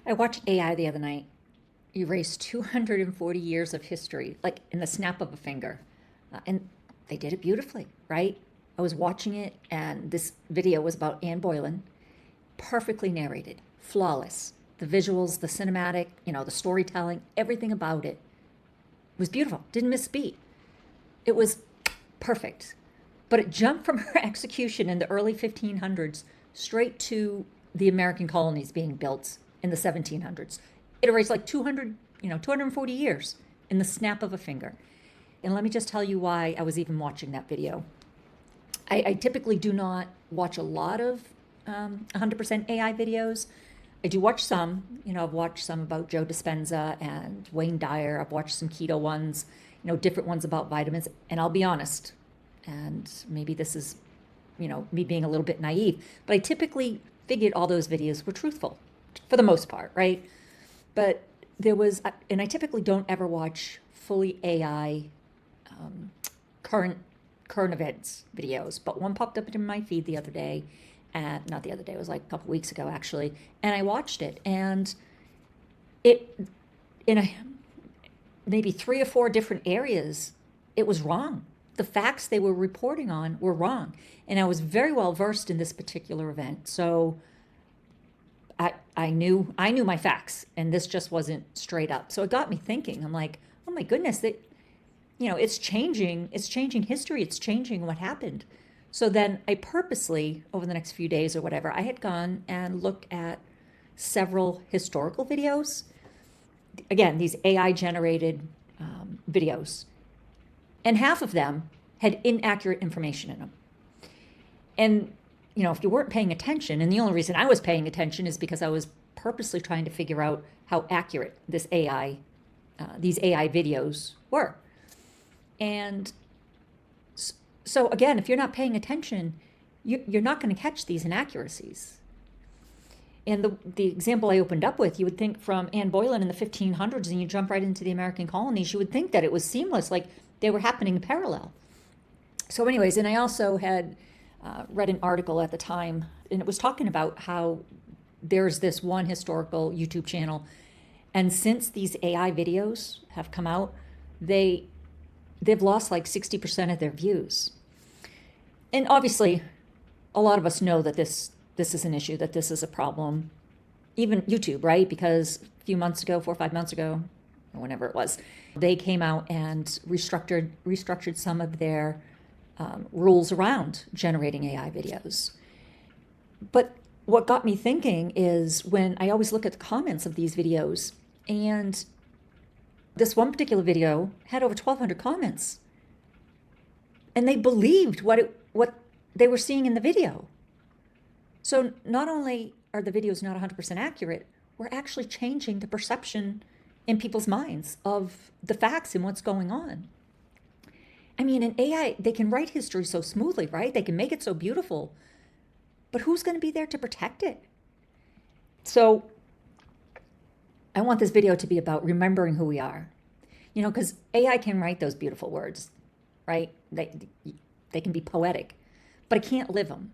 I watched AI the other night erase 240 years of history, like in the snap of a finger. And they did it beautifully, right? I was watching it, and this video was about Anne Boleyn, perfectly narrated, flawless. The visuals, the cinematic, the storytelling, everything about it was beautiful. Didn't miss a beat. It was perfect. But it jumped from her execution in the early 1500s straight to the American colonies being built in the 1700s. It erased like 240 years in the snap of a finger. And let me just tell you why I was even watching that video. I typically do not watch a lot of 100% AI videos. I do watch some. I've watched some about Joe Dispenza and Wayne Dyer. I've watched some keto ones, different ones about vitamins. And I'll be honest, and maybe this is, me being a little bit naive, but I typically figured all those videos were truthful for the most part, right? But there was, and I typically don't ever watch fully AI current events videos, but one popped up in my feed the other day, and not the other day, it was like a couple weeks ago actually, and I watched it, and it, maybe 3 or 4 different areas, it was wrong. The facts they were reporting on were wrong, and I was very well versed in this particular event, so I knew my facts, and this just wasn't straight up. So it got me thinking. I'm like, oh my goodness, it's changing history, it's changing what happened. So then I purposely, over the next few days or whatever, I had gone and looked at several historical videos. Again, these AI generated videos. And half of them had inaccurate information in them. And, if you weren't paying attention, and the only reason I was paying attention is because I was purposely trying to figure out how accurate these AI videos were. And so again, if you're not paying attention, you're not going to catch these inaccuracies. And the example I opened up with, you would think from Anne Boleyn in the 1500s, and you jump right into the American colonies, you would think that it was seamless, like they were happening in parallel. So anyways, and I also had read an article at the time, and it was talking about how there's this one historical YouTube channel, and since these AI videos have come out, they've lost like 60% of their views. And obviously, a lot of us know that this is an issue, that this is a problem. Even YouTube, right? Because a few months ago, 4 or 5 months ago, or whenever it was, they came out and restructured some of their rules around generating AI videos. But what got me thinking is when I always look at the comments of these videos, and this one particular video had over 1,200 comments, and they believed what they were seeing in the video. So not only are the videos not 100% accurate, we're actually changing the perception in people's minds of the facts and what's going on. I mean, in AI, they can write history so smoothly, right? They can make it so beautiful, but who's going to be there to protect it? So I want this video to be about remembering who we are, because AI can write those beautiful words, right? They can be poetic, but it can't live them.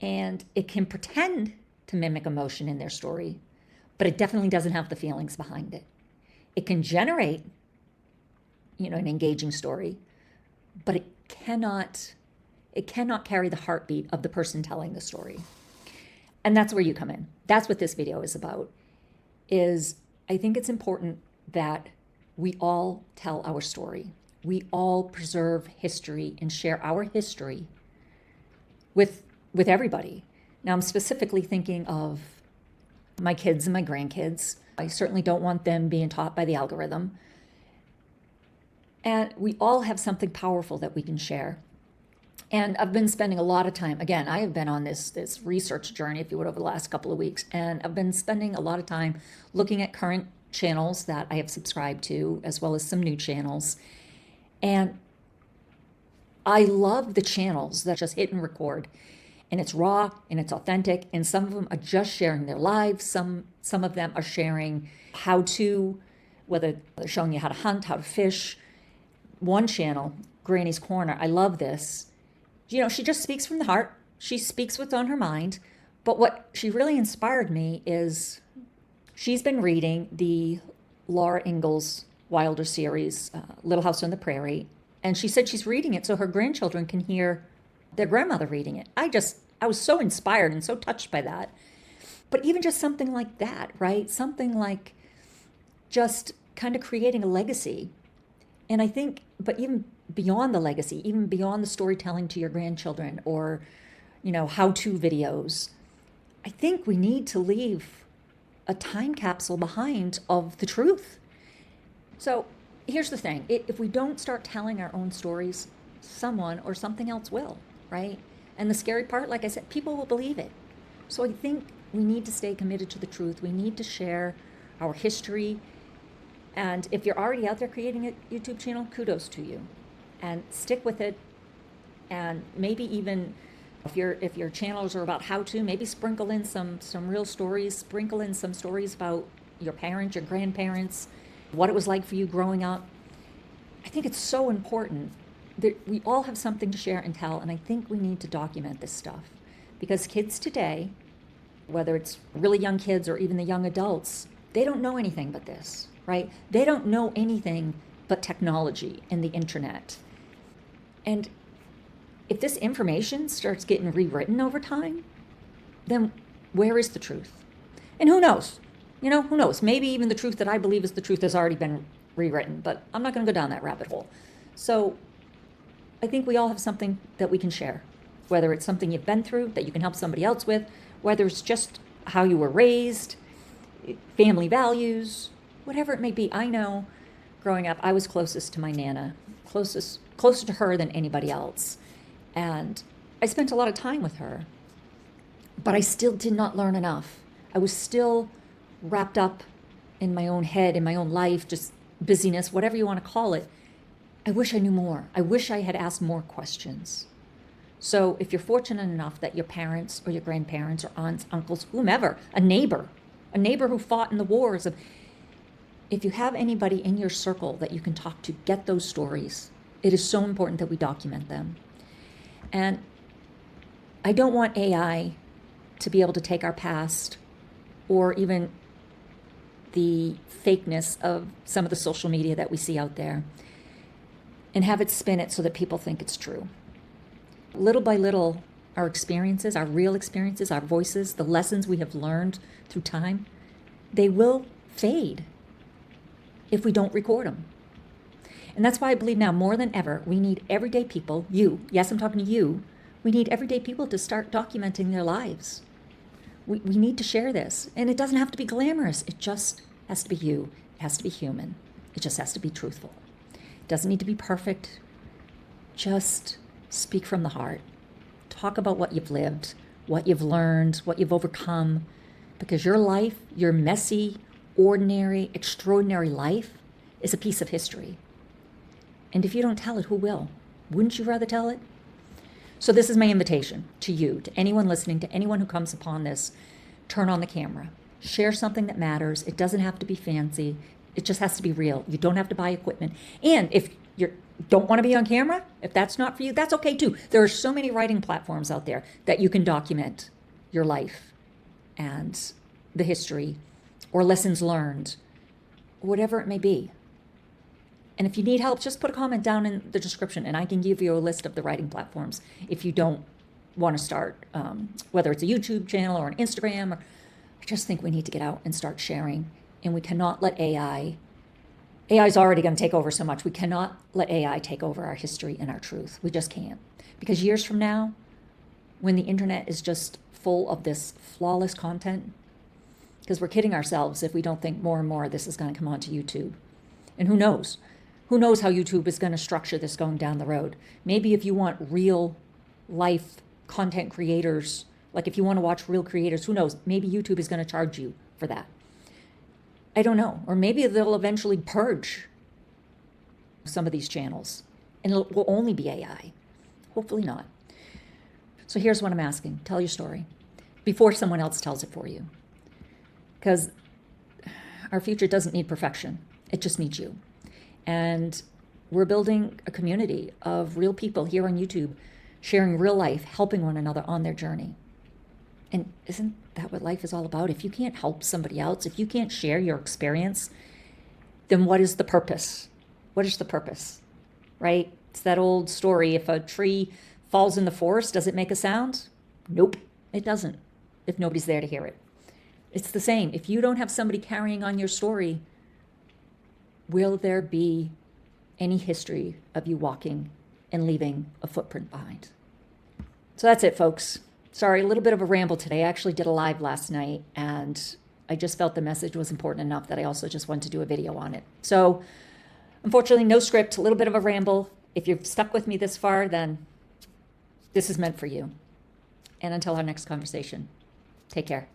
And it can pretend to mimic emotion in their story, but it definitely doesn't have the feelings behind it. It can generate, an engaging story, but it cannot carry the heartbeat of the person telling the story. And that's where you come in. That's what this video is about. I think it's important that we all tell our story. We all preserve history and share our history with everybody. Now, I'm specifically thinking of my kids and my grandkids. I certainly don't want them being taught by the algorithm. And we all have something powerful that we can share. And I've been spending a lot of time, again, I have been on this research journey, if you would, over the last couple of weeks. And I've been spending a lot of time looking at current channels that I have subscribed to, as well as some new channels. And I love the channels that just hit and record. And it's raw and it's authentic. And some of them are just sharing their lives. Some of them are sharing how to, whether they're showing you how to hunt, how to fish. One channel, Granny's Corner, I love this. She just speaks from the heart. She speaks what's on her mind. But what she really inspired me is She's been reading the Laura Ingalls Wilder series, Little House on the Prairie, and she said she's reading it so her grandchildren can hear their grandmother reading it. I was so inspired and so touched by that. But even just something like that, right? Something like just kind of creating a legacy. And I think, but even beyond the legacy, even beyond the storytelling to your grandchildren or, how-to videos, I think we need to leave a time capsule behind of the truth. So here's the thing. If we don't start telling our own stories, someone or something else will, right? And the scary part, like I said, people will believe it. So I think we need to stay committed to the truth. We need to share our history. And if you're already out there creating a YouTube channel, kudos to you. And stick with it. And maybe even if your channels are about how-to, maybe sprinkle in some real stories, sprinkle in some stories about your parents, your grandparents, what it was like for you growing up. I think it's so important that we all have something to share and tell, and I think we need to document this stuff. Because kids today, whether it's really young kids or even the young adults, they don't know anything but this, right? They don't know anything but technology and the internet. And if this information starts getting rewritten over time, then where is the truth? And who knows? Who knows? Maybe even the truth that I believe is the truth has already been rewritten, but I'm not going to go down that rabbit hole. So I think we all have something that we can share, whether it's something you've been through that you can help somebody else with, whether it's just how you were raised, family values, whatever it may be. I know growing up, I was closest to my Nana, closer to her than anybody else. And I spent a lot of time with her, but I still did not learn enough. I was still wrapped up in my own head, in my own life, just busyness, whatever you want to call it. I wish I knew more. I wish I had asked more questions. So if you're fortunate enough that your parents or your grandparents or aunts, uncles, whomever, a neighbor who fought in the wars, if you have anybody in your circle that you can talk to, get those stories. It is so important that we document them. And I don't want AI to be able to take our past or even the fakeness of some of the social media that we see out there and have it spin it so that people think it's true. Little by little, our experiences, our real experiences, our voices, the lessons we have learned through time, they will fade if we don't record them. And that's why I believe now more than ever, we need everyday people, you, yes, I'm talking to you, we need everyday people to start documenting their lives. We need to share this. And it doesn't have to be glamorous. It just has to be you. It has to be human. It just has to be truthful. It doesn't need to be perfect. Just speak from the heart. Talk about what you've lived, what you've learned, what you've overcome. Because your life, your messy, ordinary, extraordinary life is a piece of history. And if you don't tell it, who will? Wouldn't you rather tell it? So this is my invitation to you, to anyone listening, to anyone who comes upon this. Turn on the camera. Share something that matters. It doesn't have to be fancy. It just has to be real. You don't have to buy equipment. And if you don't want to be on camera, if that's not for you, that's okay too. There are so many writing platforms out there that you can document your life and the history or lessons learned, whatever it may be. And if you need help, just put a comment down in the description and I can give you a list of the writing platforms if you don't want to start, whether it's a YouTube channel or an Instagram. I just think we need to get out and start sharing. And we cannot let AI is already going to take over so much. We cannot let AI take over our history and our truth. We just can't. Because years from now, when the internet is just full of this flawless content, because we're kidding ourselves if we don't think more and more of this is going to come onto YouTube. And who knows? Who knows how YouTube is going to structure this going down the road? Maybe if you want real life content creators, like if you want to watch real creators, who knows? Maybe YouTube is going to charge you for that. I don't know. Or maybe they'll eventually purge some of these channels and it will only be AI. Hopefully not. So here's what I'm asking. Tell your story before someone else tells it for you. Because our future doesn't need perfection. It just needs you. And we're building a community of real people here on YouTube, sharing real life, helping one another on their journey. And isn't that what life is all about? If you can't help somebody else, if you can't share your experience, then what is the purpose? What is the purpose, right? It's that old story. If a tree falls in the forest, does it make a sound? Nope, it doesn't, if nobody's there to hear it. It's the same. If you don't have somebody carrying on your story, will there be any history of you walking and leaving a footprint behind? So that's it, folks. Sorry, a little bit of a ramble today. I actually did a live last night, and I just felt the message was important enough that I also just wanted to do a video on it. So unfortunately, no script, a little bit of a ramble. If you've stuck with me this far, then this is meant for you. And until our next conversation, take care.